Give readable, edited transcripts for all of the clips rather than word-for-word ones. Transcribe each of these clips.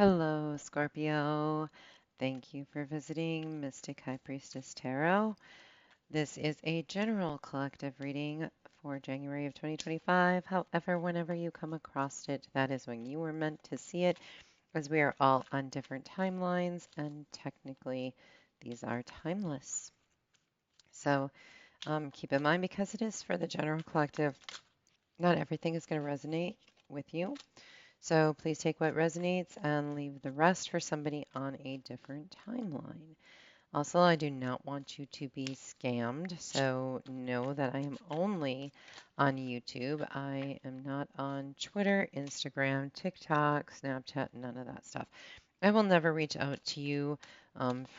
Hello, Scorpio. Thank you for visiting Mystic High Priestess Tarot. This is a general collective reading for January of 2025. However, whenever you come across it, that is when you were meant to see it, as we are all on different timelines, and technically, these are timeless. So keep in mind, because it is for the general collective, not everything is going to resonate with you. So please take what resonates and leave the rest for somebody on a different timeline. Also, I do not want you to be scammed, so know that I am only on YouTube. I am not on Twitter, Instagram, TikTok, Snapchat, none of that stuff. I will never reach out to you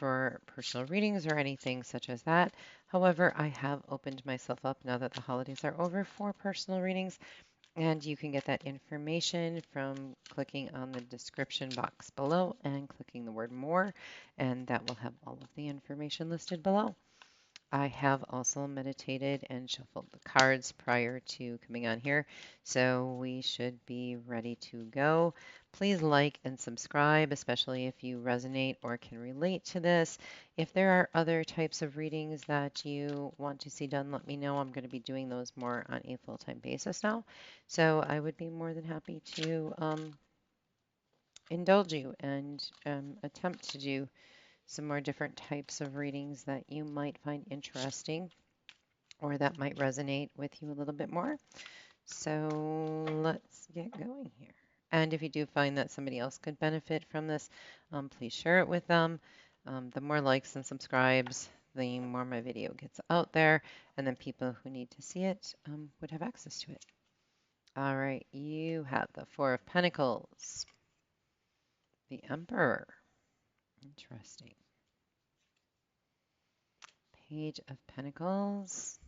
for personal readings or anything such as that. However, I have opened myself up now that the holidays are over for personal readings. And you can get that information from clicking on the description box below and clicking the word more, and that will have all of the information listed below. I have also meditated and shuffled the cards prior to coming on here, so we should be ready to go. Please like and subscribe, especially if you resonate or can relate to this. If there are other types of readings that you want to see done, let me know. I'm going to be doing those more on a full-time basis now, so I would be more than happy to indulge you and attempt to do some more different types of readings that you might find interesting or that might resonate with you a little bit more. So let's get going here. And if you do find that somebody else could benefit from this, please share it with them. The more likes and subscribes, the more my video gets out there, and then people who need to see it would have access to it. All right, you have the Four of Pentacles, the Emperor. Interesting. Page of Pentacles,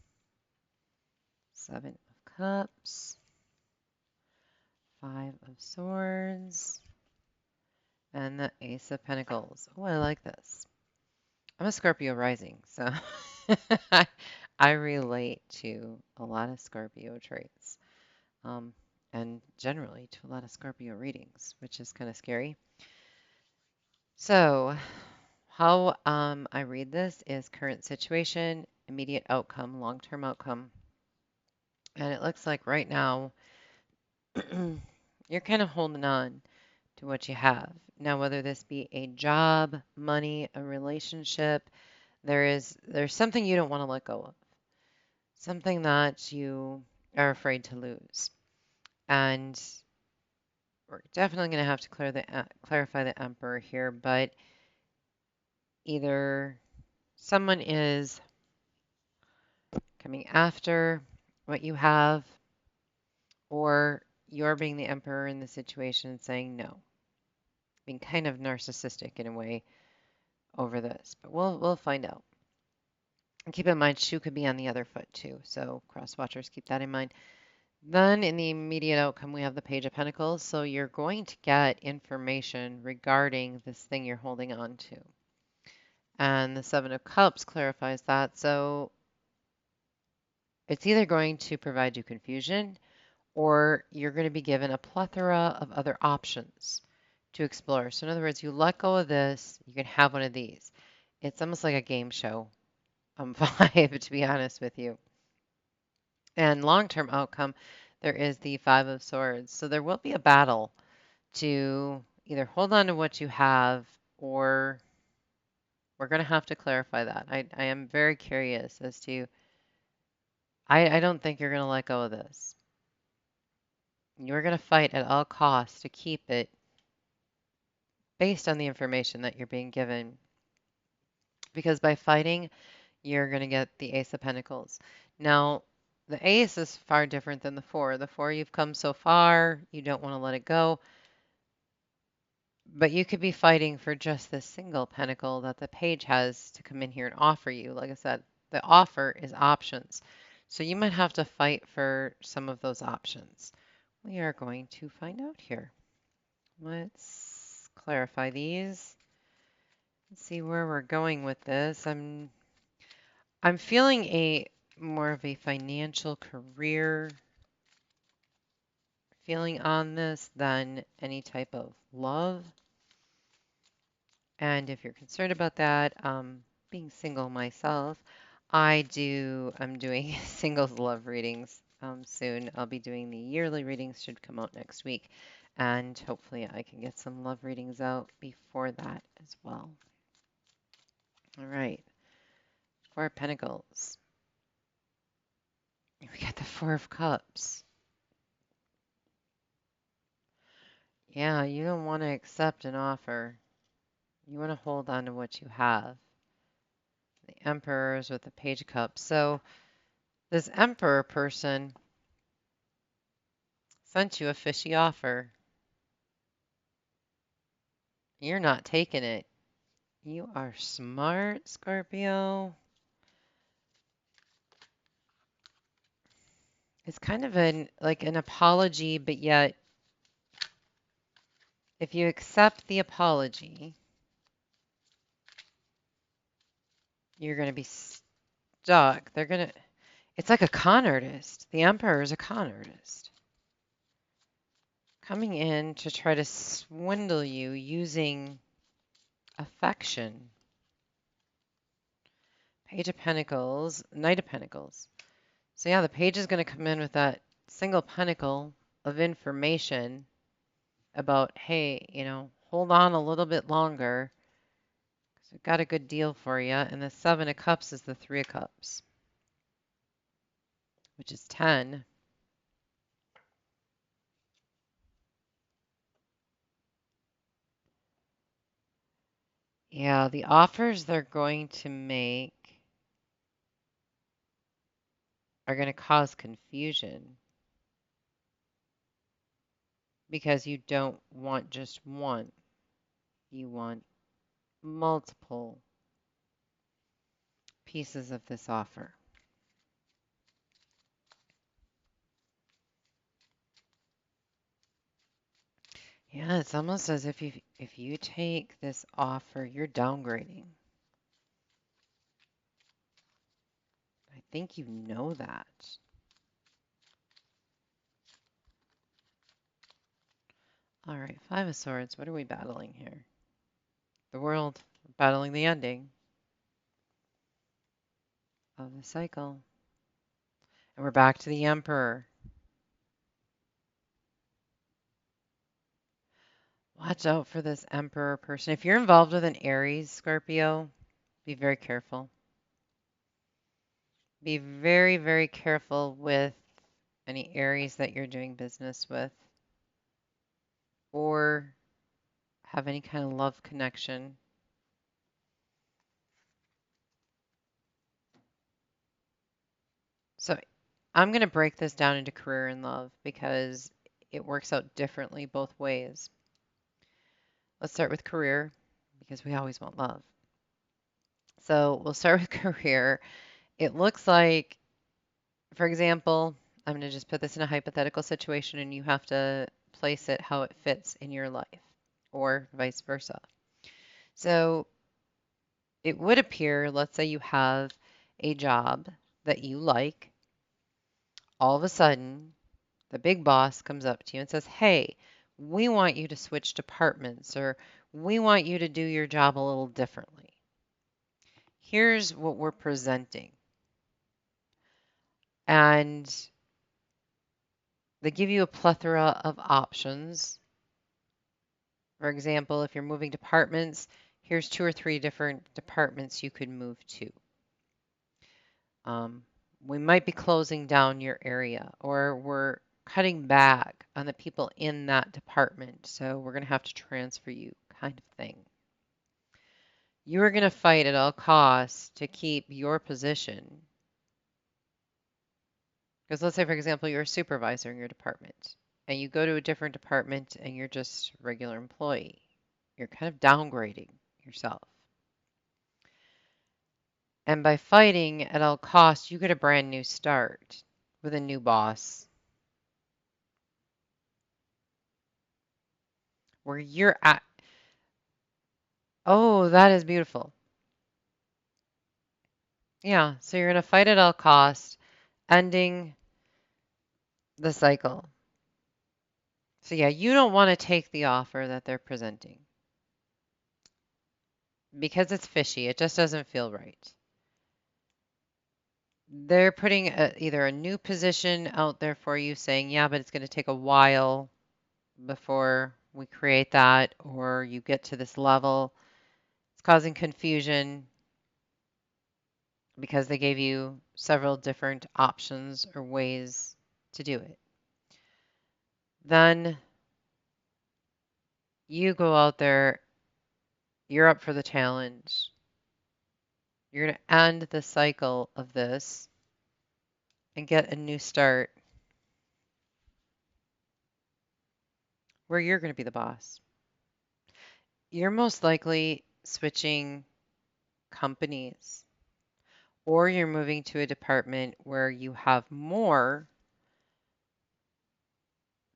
Seven of Cups, Five of Swords, and the Ace of Pentacles. Oh, I like this. I'm a Scorpio rising, so I relate to a lot of Scorpio traits, and generally to a lot of Scorpio readings, which is kind of scary. So, how I read this is current situation, immediate outcome, long-term outcome. And it looks like right now you're kind of holding on to what you have. Now, whether this be a job, money, a relationship, there's something you don't want to let go of, something that you are afraid to lose. And we're definitely going to have to clarify the Emperor here, but either someone is coming after what you have, or you're being the Emperor in the situation and saying no, being kind of narcissistic in a way over this. But we'll find out. And keep in mind, shoe could be on the other foot too, so cross watchers, keep that in mind. Then in the immediate outcome, we have the Page of Pentacles. So you're going to get information regarding this thing you're holding on to. And the Seven of Cups clarifies that. So it's either going to provide you confusion, or you're going to be given a plethora of other options to explore. So in other words, you let go of this, you can have one of these. It's almost like a game show vibe, to be honest with you. And long-term outcome, there is the Five of Swords. So there will be a battle to either hold on to what you have, or we're going to have to clarify that. I am very curious as to, I don't think you're going to let go of this. You're going to fight at all costs to keep it based on the information that you're being given. Because by fighting, you're going to get the Ace of Pentacles. Now, the Ace is far different than the Four. The Four, you've come so far, you don't want to let it go. But you could be fighting for just this single pentacle that the page has to come in here and offer you. Like I said, the offer is options. So you might have to fight for some of those options. We are going to find out here. Let's clarify these. Let's see where we're going with this. I'm feeling a more of a financial career feeling on this than any type of love. And if you're concerned about that, being single myself, I'm doing singles love readings soon. I'll be doing the yearly readings, should come out next week. And hopefully I can get some love readings out before that as well. All right, Four of Pentacles. We got the Four of Cups. Yeah, you don't want to accept an offer. You want to hold on to what you have. The Emperors with the Page of Cups. So this Emperor person sent you a fishy offer. You're not taking it. You are smart, Scorpio. It's kind of an apology, but yet if you accept the apology, you're going to be stuck. It's like a con artist. The Emperor is a con artist coming in to try to swindle you using affection. Page of Pentacles, Knight of Pentacles. So yeah, the page is going to come in with that single pentacle of information about, hey, hold on a little bit longer because we've got a good deal for you. And the Seven of Cups is the Three of Cups, which is 10. Yeah, the offers they're going to make are going to cause confusion because you don't want just one. You want multiple pieces of this offer. Yeah, it's almost as if you take this offer, you're downgrading. I think you know that. All right, Five of Swords. What are we battling here? The world. Battling the ending of the cycle. And we're back to the Emperor. Watch out for this Emperor person. If you're involved with an Aries, Scorpio, be very careful. Be very, very careful with any Aries that you're doing business with or have any kind of love connection. So I'm going to break this down into career and love because it works out differently both ways. Let's start with career because we always want love. So we'll start with career. It looks like, for example, I'm going to just put this in a hypothetical situation and you have to place it how it fits in your life or vice versa. So it would appear, let's say you have a job that you like. All of a sudden, the big boss comes up to you and says, hey, we want you to switch departments or we want you to do your job a little differently. Here's what we're presenting. And they give you a plethora of options. For example, if you're moving departments, here's 2 or 3 different departments you could move to. We might be closing down your area or we're cutting back on the people in that department. So we're going to have to transfer you kind of thing. You are going to fight at all costs to keep your position. Because let's say, for example, you're a supervisor in your department and you go to a different department and you're just a regular employee. You're kind of downgrading yourself. And by fighting at all costs, you get a brand new start with a new boss. Where you're at. Oh, that is beautiful. Yeah, so you're going to fight at all costs, ending the cycle. So yeah, you don't want to take the offer that they're presenting. because it's fishy, it just doesn't feel right. They're putting either a new position out there for you saying, yeah, but it's going to take a while before we create that or you get to this level. It's causing confusion because they gave you several different options or ways to do it. Then you go out there, you're up for the challenge. You're going to end the cycle of this and get a new start where you're going to be the boss. You're most likely switching companies or you're moving to a department where you have more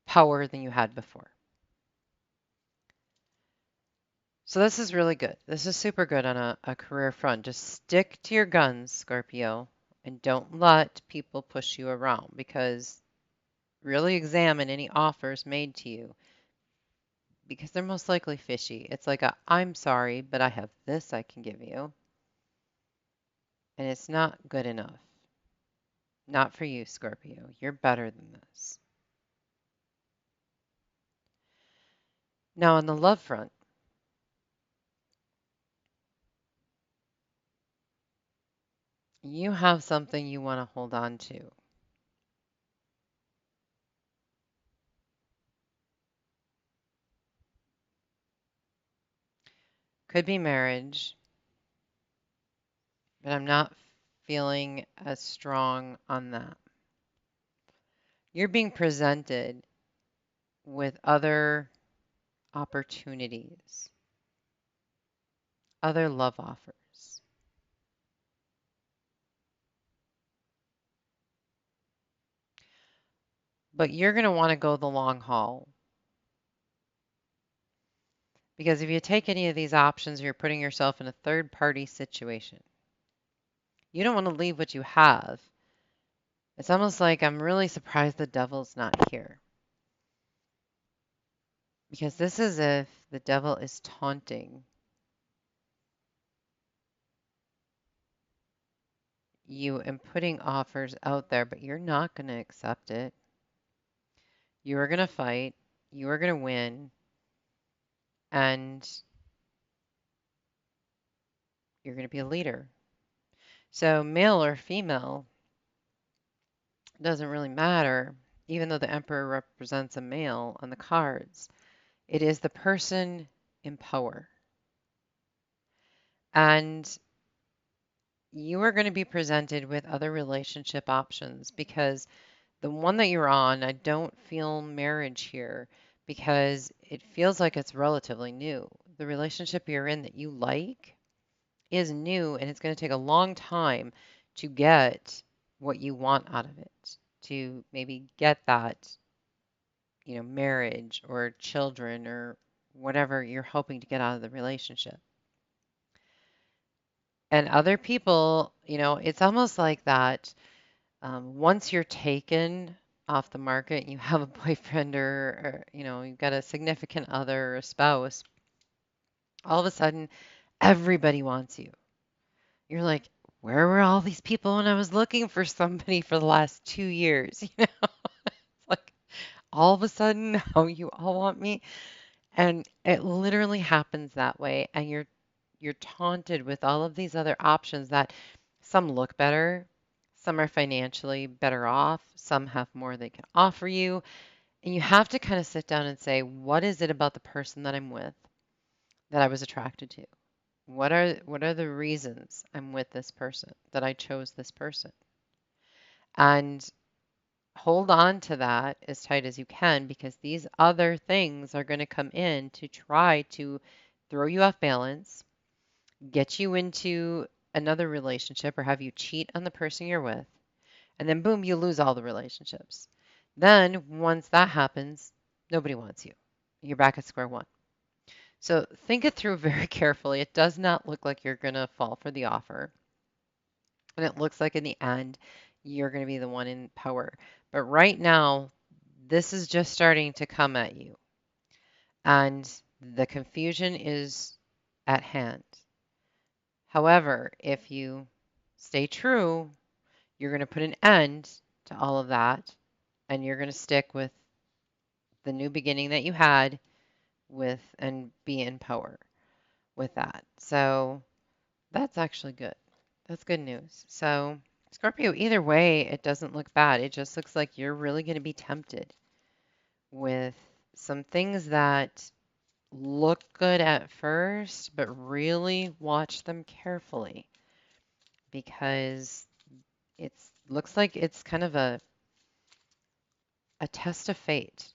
power than you had before. So this is really good. This is super good on a career front. Just stick to your guns, Scorpio, and don't let people push you around because really examine any offers made to you because they're most likely fishy. It's like a, I'm sorry, but I have this I can give you, and it's not good enough. Not for you, Scorpio. You're better than this. Now, on the love front, you have something you want to hold on to. Could be marriage, but I'm not feeling as strong on that. You're being presented with other opportunities, other love offers. But you're going to want to go the long haul because if you take any of these options, you're putting yourself in a third party situation. You don't want to leave what you have. It's almost like I'm really surprised the devil's not here. Because this is if the devil is taunting you and putting offers out there, but you're not going to accept it. You are going to fight. You are going to win. And you're going to be a leader. So, male or female doesn't really matter, even though the emperor represents a male on the cards. It is the person in power. And you are going to be presented with other relationship options because the one that you're on, I don't feel marriage here because it feels like it's relatively new. The relationship you're in that you like is new and it's going to take a long time to get what you want out of it, to maybe get that, marriage or children or whatever you're hoping to get out of the relationship. And other people, it's almost like that. Once you're taken off the market, you have a boyfriend or you've got a significant other or a spouse, all of a sudden, everybody wants you. You're like, where were all these people when I was looking for somebody for the last 2 years? It's like all of a sudden, now you all want me. And it literally happens that way. And you're taunted with all of these other options that some look better, some are financially better off, some have more they can offer you. And you have to kind of sit down and say, what is it about the person that I'm with that I was attracted to? What are the reasons I'm with this person, that I chose this person? And hold on to that as tight as you can because these other things are going to come in to try to throw you off balance, get you into another relationship or have you cheat on the person you're with, and then boom, you lose all the relationships. Then once that happens, nobody wants you. You're back at square one. So think it through very carefully. It does not look like you're going to fall for the offer. And it looks like in the end, you're going to be the one in power. But right now, this is just starting to come at you. And the confusion is at hand. However, if you stay true, you're going to put an end to all of that and you're going to stick with the new beginning that you had with and be in power with that. So that's actually good. That's good news. So, Scorpio, either way, it doesn't look bad. It just looks like you're really going to be tempted with some things that look good at first, but really watch them carefully because it's looks like it's kind of a test of fate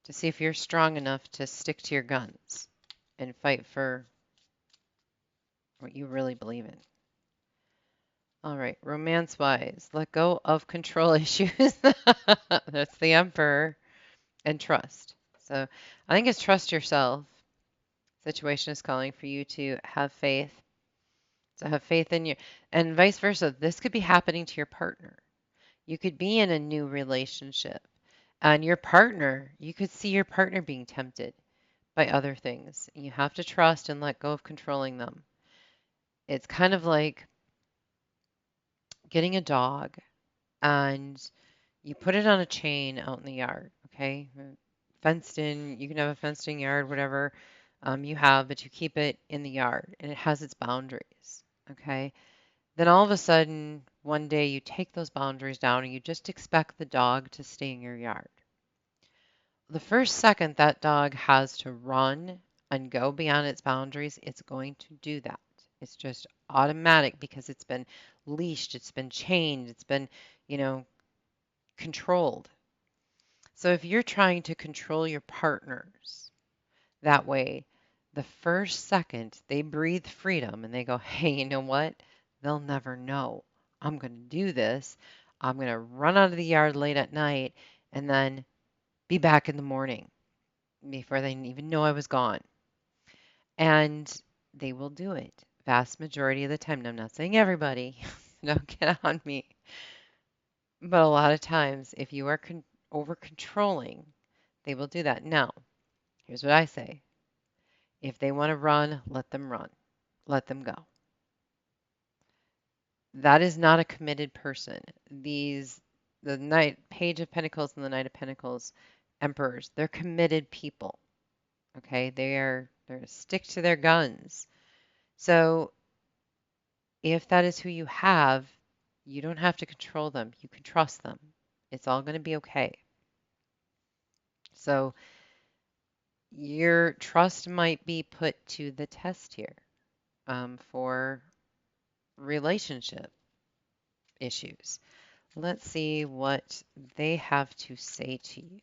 to see if you're strong enough to stick to your guns and fight for what you really believe in. All right, romance wise, let go of control issues. That's the Emperor, and trust. So I think it's trust yourself. Situation is calling for you to have faith. So have faith in you, and vice versa. This could be happening to your partner. You could be in a new relationship, and your partner, you could see your partner being tempted by other things. You have to trust and let go of controlling them. It's kind of like getting a dog and you put it on a chain out in the yard, okay? Fenced in, you can have a fenced in yard, whatever you have, but you keep it in the yard and it has its boundaries, okay? Then all of a sudden, one day you take those boundaries down and you just expect the dog to stay in your yard. The first second that dog has to run and go beyond its boundaries, it's going to do that. It's just automatic because it's been leashed, it's been chained, it's been, you know, controlled. So if you're trying to control your partners that way, the first second they breathe freedom and they go, hey, you know what? They'll never know. I'm going to do this. I'm going to run out of the yard late at night and then be back in the morning before they even know I was gone. And they will do it vast majority of the time. Now, I'm not saying everybody, don't get on me. But a lot of times, if you are over controlling, they will do that. Now, here's what I say. If they want to run, let them run. Let them go. That is not a committed person. The Knight, Page of Pentacles and the Knight of Pentacles, Emperors, they're committed people. Okay, they're stick to their guns. So if that is who you have, you don't have to control them. You can trust them. It's all going to be okay. So your trust might be put to the test here for relationship issues. Let's see what they have to say to you.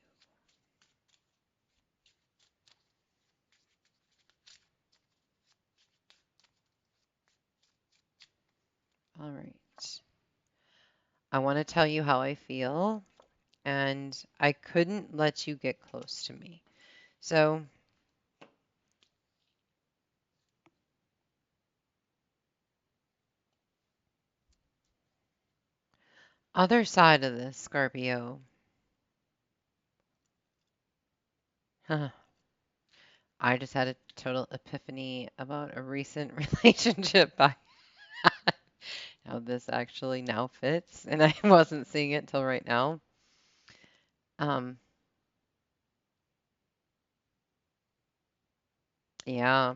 All right. I want to tell you how I feel, and I couldn't let you get close to me. So, other side of this, Scorpio. I just had a total epiphany about a recent relationship I had. How this actually now fits, and I wasn't seeing it till right now. Um, yeah,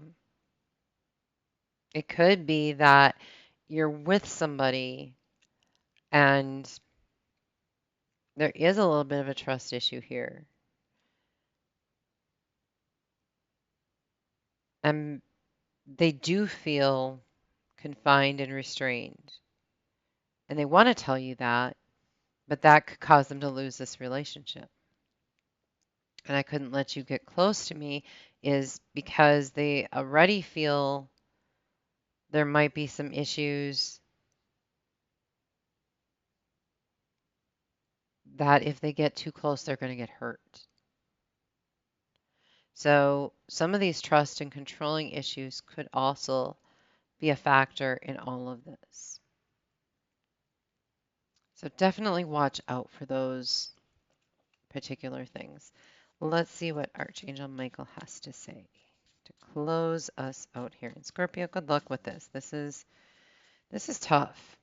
it could be that you're with somebody and there is a little bit of a trust issue here. And they do feel confined and restrained. And they want to tell you that, but that could cause them to lose this relationship. And I couldn't let you get close to me is because they already feel there might be some issues that if they get too close, they're going to get hurt. So some of these trust and controlling issues could also be a factor in all of this. So definitely watch out for those particular things. Let's see what Archangel Michael has to say. to close us out here. And Scorpio, good luck with this. This is tough.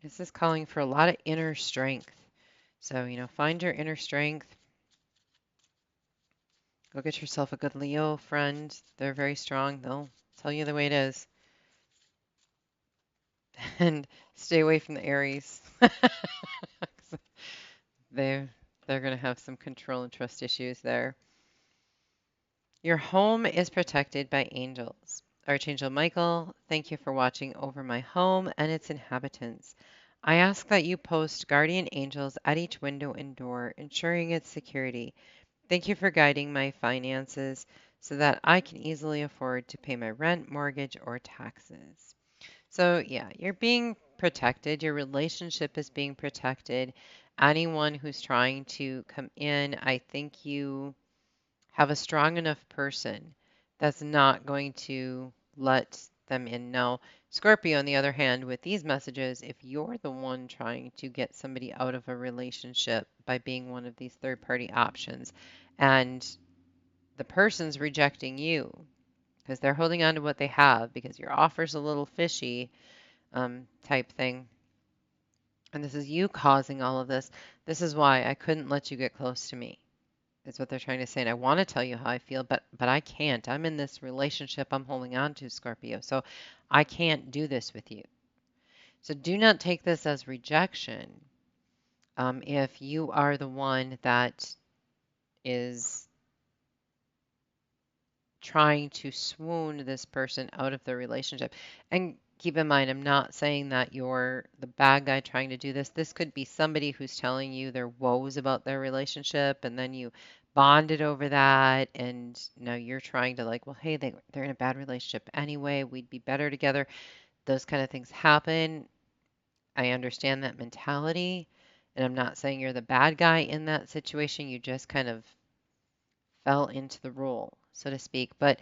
This is calling for a lot of inner strength. So, find your inner strength. Go get yourself a good Leo friend. They're very strong. They'll tell you the way it is. And stay away from the Aries. They're they're going to have some control and trust issues there. Your home is protected by angels. Archangel Michael, thank you for watching over my home and its inhabitants. I ask that you post guardian angels at each window and door, ensuring its security. Thank you for guiding my finances so that I can easily afford to pay my rent, mortgage, or taxes. So, yeah, you're being protected. Your relationship is being protected. Anyone who's trying to come in, I think you have a strong enough person that's not going to let them in. Now, Scorpio, on the other hand, with these messages, if you're the one trying to get somebody out of a relationship by being one of these third party options and the person's rejecting you because they're holding on to what they have because your offer's a little fishy type thing, and this is you causing all of this, this is why I couldn't let you get close to me. Is what they're trying to say. And I want to tell you how I feel, but I can't. I'm in this relationship I'm holding on to, Scorpio. So I can't do this with you. So do not take this as rejection. If you are the one that is trying to swoon this person out of the relationship. And keep in mind, I'm not saying that you're the bad guy trying to do this. This could be somebody who's telling you their woes about their relationship, and then you bonded over that, and now you're trying to like, well, hey, they're in a bad relationship anyway. We'd be better together. Those kind of things happen. I understand that mentality, and I'm not saying you're the bad guy in that situation. You just kind of fell into the role, so to speak. But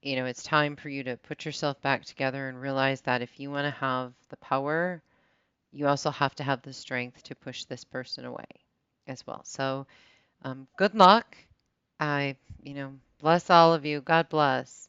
it's time for you to put yourself back together and realize that if you want to have the power, you also have to have the strength to push this person away as well. So, good luck. I, bless all of you. God bless.